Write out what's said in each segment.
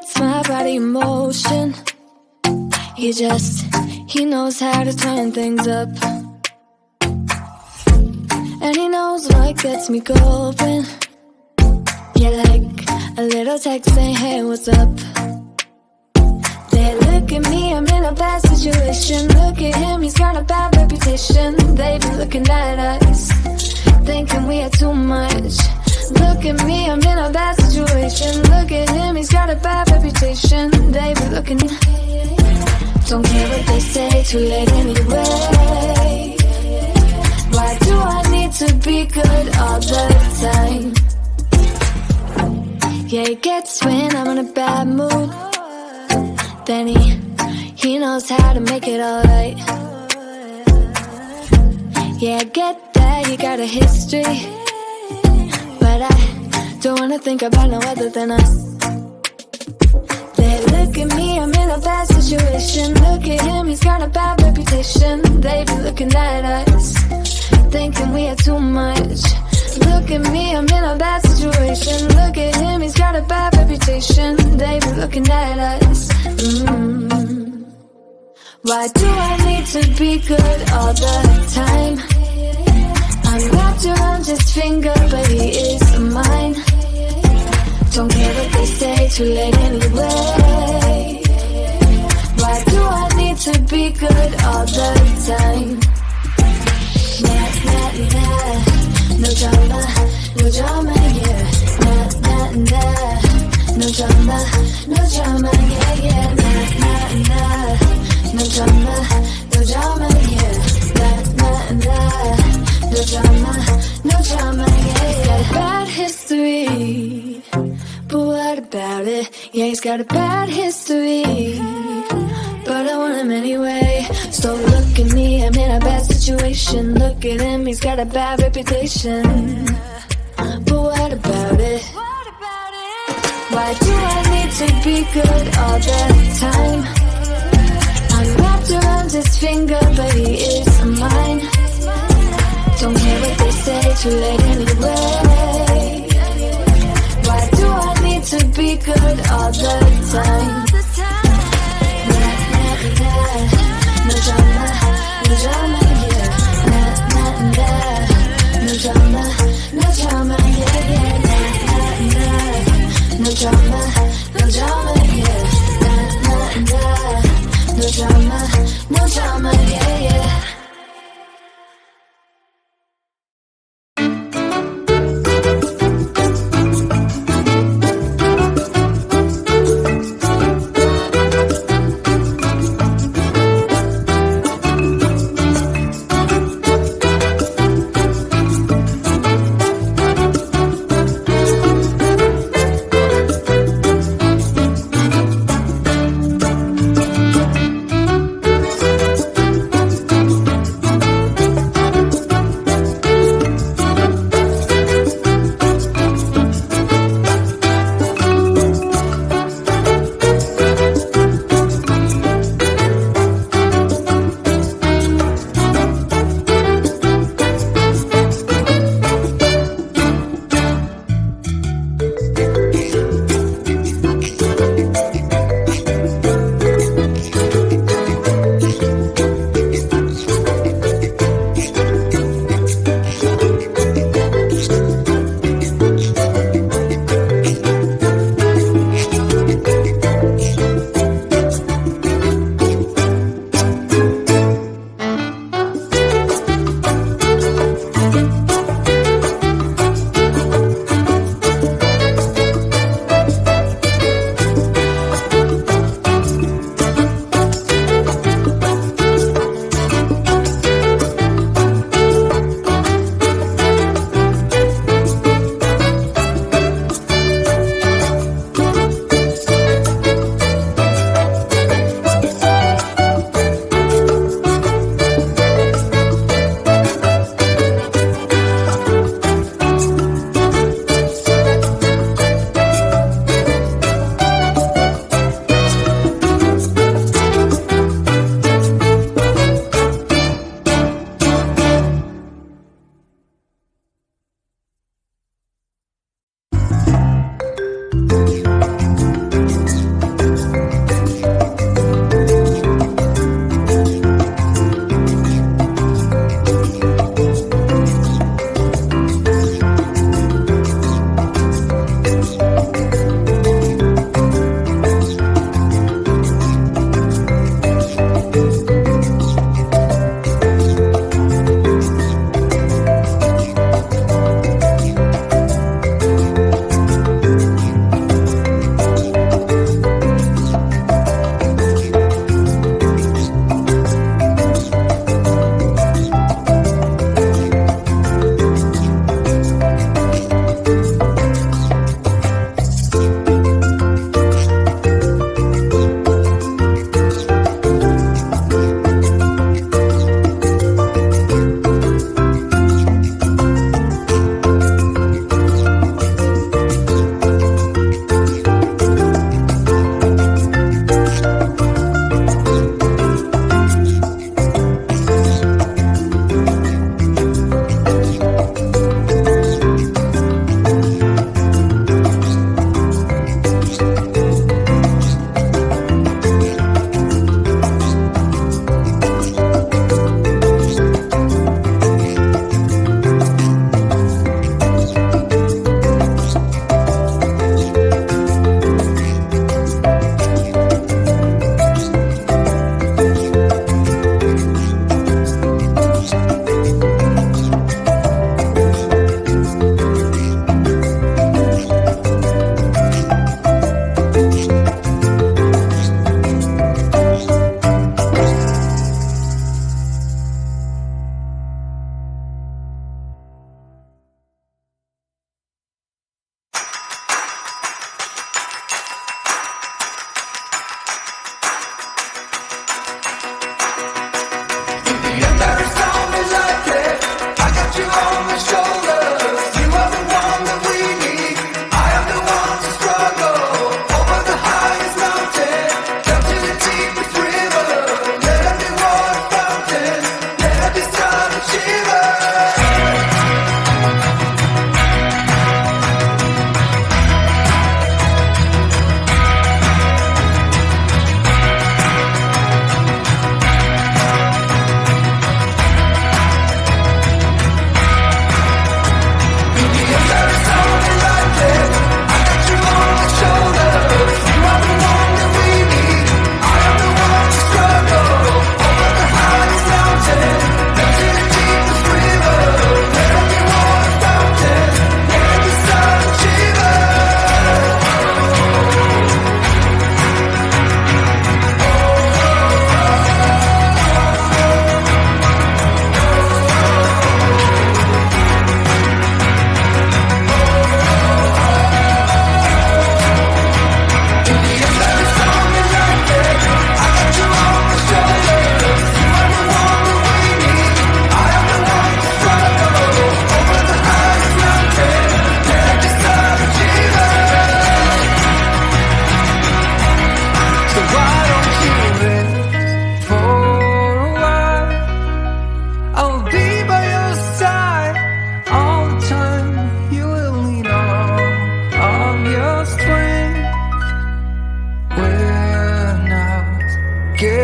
sets my body in motion. He knows how to turn things up. And he knows what gets me going. Yeah, like a little text saying, hey, what's up? They look at me, I'm in a bad situation. Look at him, he's got a bad reputation. They be looking at us, thinking we had too much. Look at me, I'm in a bad situation. Look at him, he's got a bad reputation. They be looking. Don't care what they say, too late anyway. Why do I need to be good all the time? Yeah, he gets when I'm in a bad mood. Then he knows how to make it alright. Yeah, I get that you got a history, but I don't wanna think about no other than us. They look at me, I'm in a bad situation. Look at him, he's got a bad reputation. They be looking at us, thinking we had too much. Look at me, I'm in a bad situation. Look at him, he's got a bad reputation. They be looking at us. Why do I need to be good all the time? I'm wrapped around his finger, but he is mine. Don't care what they say, too late anyway. Why do I need to be good all the time? Nah, nah, nah. No drama, yeah. Nah, nah, nah. No drama, yeah. Nah, nah, nah. No drama, yeah. Nah, nah, nah. No drama, yeah. Got a bad history, but what about it? Yeah, he's got a bad history, but I want him anyway. So look at me, I'm in a bad situation. Look at him, he's got a bad reputation, but what about it? Why do I need to be good all the time? I'm wrapped around his finger, but he is mine. Don't care what they say, too late anyway. Why do I need to be good all the time? Nah, nah, nah. No drama, yeah. Nah, nah, nah. No drama, yeah, yeah. Nah, nah, nah. No drama, yeah. Nah, nah, nah. No drama, yeah, yeah.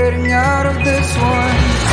getting out of this one.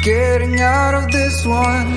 Getting out of this one.